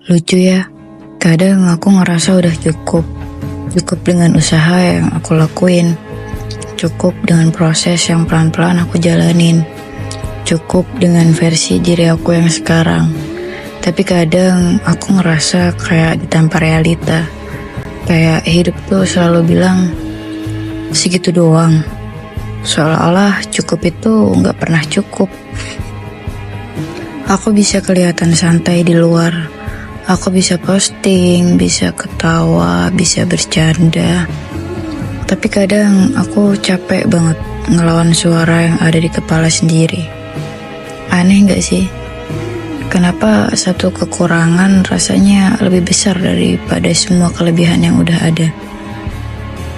Lucu ya, kadang aku ngerasa udah cukup. Cukup dengan usaha yang aku lakuin. Cukup dengan proses yang pelan-pelan aku jalanin. Cukup dengan versi diri aku yang sekarang. Tapi kadang aku ngerasa kayak ditampar realita. Kayak hidup tuh selalu bilang, segitu doang. Seolah-olah cukup itu gak pernah cukup. Aku bisa kelihatan santai di luar. Aku bisa posting, bisa ketawa, bisa bercanda. Tapi kadang aku capek banget ngelawan suara yang ada di kepala sendiri. Aneh gak sih? Kenapa satu kekurangan rasanya lebih besar daripada semua kelebihan yang udah ada?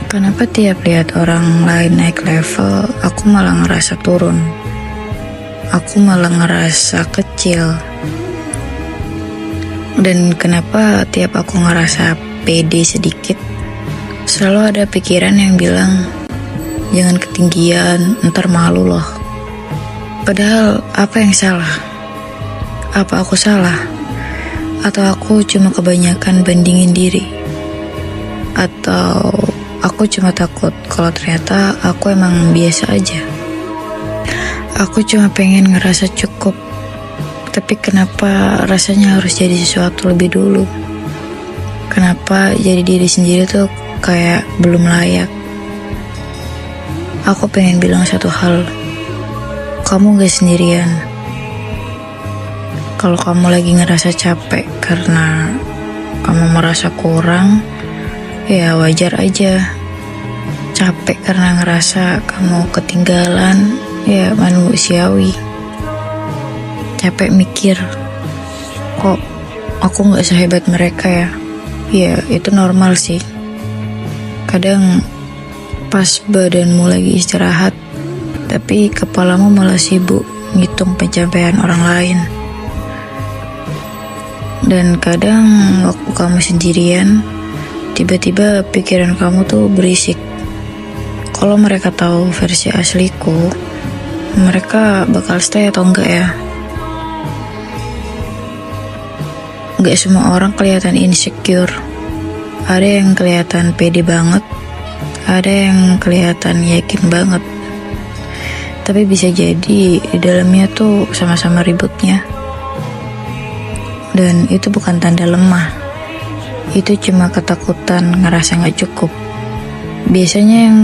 Kenapa tiap lihat orang lain naik level, aku malah ngerasa turun? Aku malah ngerasa kecil. Dan kenapa tiap aku ngerasa pede sedikit, selalu ada pikiran yang bilang, jangan ketinggian, ntar malu loh. Padahal apa yang salah? Apa aku salah? Atau aku cuma kebanyakan bandingin diri? Atau aku cuma takut kalau ternyata aku emang biasa aja? Aku cuma pengen ngerasa cukup. Tapi kenapa rasanya harus jadi sesuatu lebih dulu? Kenapa jadi diri sendiri tuh kayak belum layak? Aku pengen bilang satu hal. Kamu gak sendirian. Kalau kamu lagi ngerasa capek karena kamu merasa kurang, ya wajar aja. Capek karena ngerasa kamu ketinggalan, ya manusiawi. Capek mikir, kok aku gak sehebat mereka ya? Ya itu normal sih. Kadang pas badanmu lagi istirahat, tapi kepalamu malah sibuk ngitung pencapaian orang lain. Dan kadang waktu kamu sendirian, tiba-tiba pikiran kamu tuh berisik. Kalau mereka tahu versi asliku, mereka bakal stay atau enggak ya? Gak semua orang kelihatan insecure. Ada yang kelihatan pede banget, ada yang kelihatan yakin banget. Tapi bisa jadi di dalamnya tuh sama-sama ributnya. Dan itu bukan tanda lemah. Itu cuma ketakutan ngerasa gak cukup. Biasanya yang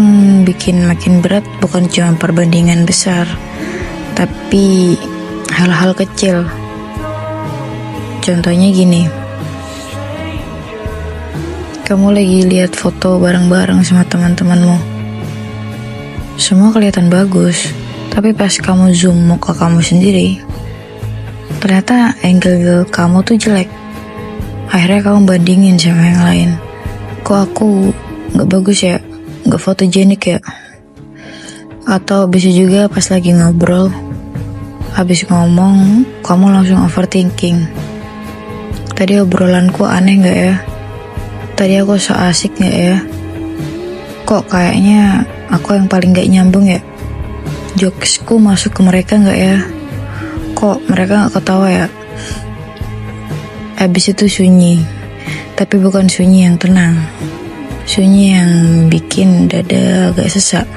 bikin makin berat bukan cuma perbandingan besar, tapi hal-hal kecil. Contohnya gini, kamu lagi lihat foto bareng-bareng sama teman-temanmu. Semua kelihatan bagus, tapi pas kamu zoom muka kamu sendiri, ternyata angle kamu tuh jelek. Akhirnya kamu bandingin sama yang lain. Kok aku gak bagus ya? Gak fotogenik ya? Atau bisa juga pas lagi ngobrol, habis ngomong, kamu langsung overthinking. Tadi obrolanku aneh gak ya? Tadi aku so asik gak ya? Kok kayaknya aku yang paling gak nyambung ya? Jokesku masuk ke mereka gak ya? Kok mereka gak ketawa ya? Habis itu sunyi. Tapi bukan sunyi yang tenang. Sunyi yang bikin dada agak sesak.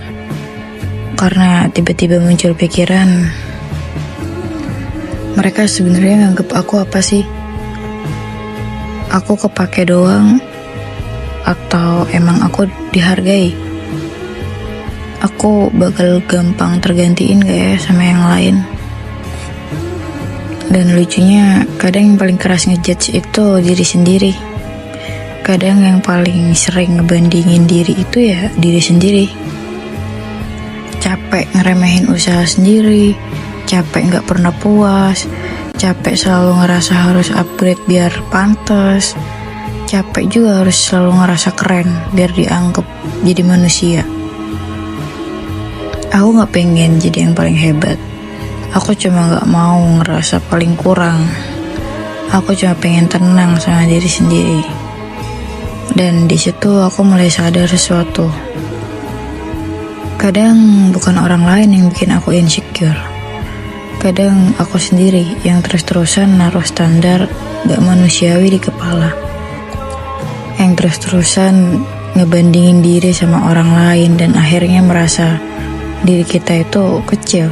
Karena tiba-tiba muncul pikiran, mereka sebenarnya nganggep aku apa sih? Aku kepake doang, atau emang aku dihargai? Aku bakal gampang tergantiin gak ya sama yang lain? Dan lucunya, kadang yang paling keras ngejudge itu diri sendiri. Kadang yang paling sering ngebandingin diri itu ya diri sendiri. Capek ngeremehin usaha sendiri, capek gak pernah puas, capek selalu ngerasa harus upgrade biar pantas, capek juga harus selalu ngerasa keren biar dianggap jadi manusia. Aku gak pengen jadi yang paling hebat. Aku cuma gak mau ngerasa paling kurang. Aku cuma pengen tenang sama diri sendiri. Dan di situ aku mulai sadar sesuatu. Kadang bukan orang lain yang bikin aku insecure, Kadang aku sendiri yang terus-terusan naruh standar gak manusiawi di kepala. Yang terus-terusan ngebandingin diri sama orang lain dan akhirnya merasa diri kita itu kecil.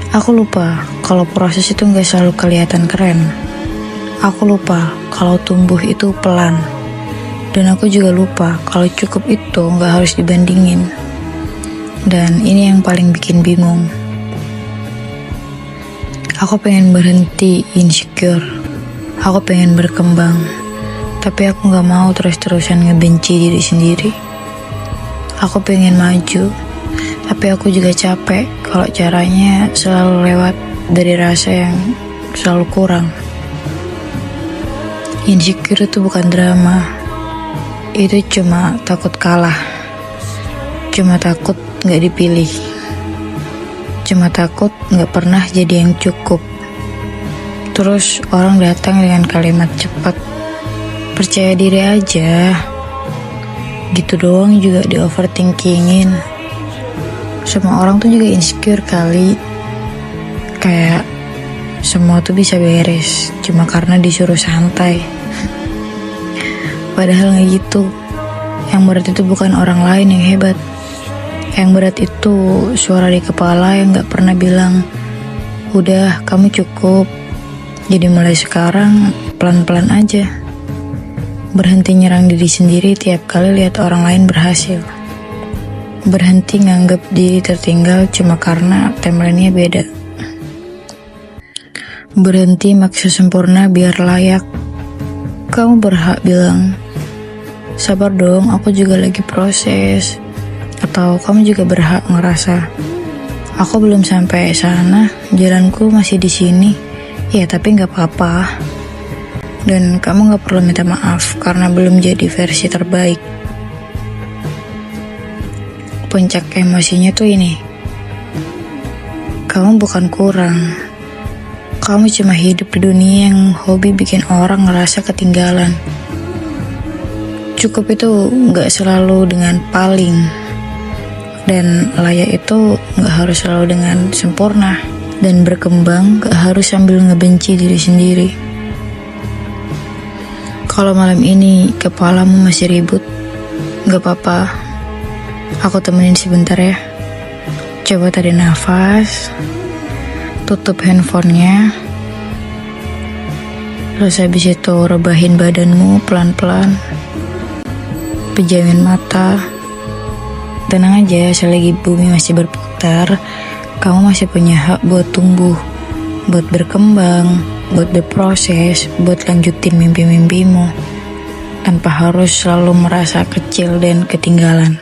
Aku lupa kalau proses itu gak selalu kelihatan keren. Aku lupa kalau tumbuh itu pelan. Dan aku juga lupa kalau cukup itu gak harus dibandingin. Dan ini yang paling bikin bingung. Aku pengen berhenti insecure. Aku pengen berkembang. Tapi aku gak mau terus-terusan ngebenci diri sendiri. Aku pengen maju. Tapi aku juga capek kalau caranya selalu lewat dari rasa yang selalu kurang. Insecure itu bukan drama. Itu cuma takut kalah. Cuma takut gak dipilih. Cuma takut gak pernah jadi yang cukup. Terus orang datang dengan kalimat cepat, percaya diri aja. Gitu doang juga di overthinkingin. Semua orang tuh juga insecure kali. Kayak semua tuh bisa beres cuma karena disuruh santai. Padahal gak gitu. Yang berat itu bukan orang lain yang hebat. Yang berat itu suara di kepala yang gak pernah bilang, udah kamu cukup. Jadi mulai sekarang pelan-pelan aja. Berhenti nyerang diri sendiri tiap kali lihat orang lain berhasil. Berhenti nganggap diri tertinggal cuma karena timelinenya beda. Berhenti maksa sempurna biar layak. Kamu berhak bilang, sabar dong, aku juga lagi proses. Atau kamu juga berhak ngerasa, aku belum sampai sana, jalanku masih di sini. Ya tapi gak apa-apa. Dan kamu gak perlu minta maaf karena belum jadi versi terbaik. Puncak emosinya tuh ini, kamu bukan kurang. Kamu cuma hidup di dunia yang hobi bikin orang ngerasa ketinggalan. Cukup itu gak selalu dengan paling. Dan layak itu gak harus selalu dengan sempurna. Dan berkembang gak harus sambil ngebenci diri sendiri. Kalau malam ini kepalamu masih ribut, gak apa-apa. Aku temenin sebentar ya. Coba tarik nafas. Tutup handphonenya. Terus habis itu rebahin badanmu pelan-pelan. Pejamin mata. Tenang aja, selagi bumi masih berputar, kamu masih punya hak buat tumbuh, buat berkembang, buat berproses, buat lanjutin mimpi-mimpimu, tanpa harus selalu merasa kecil dan ketinggalan.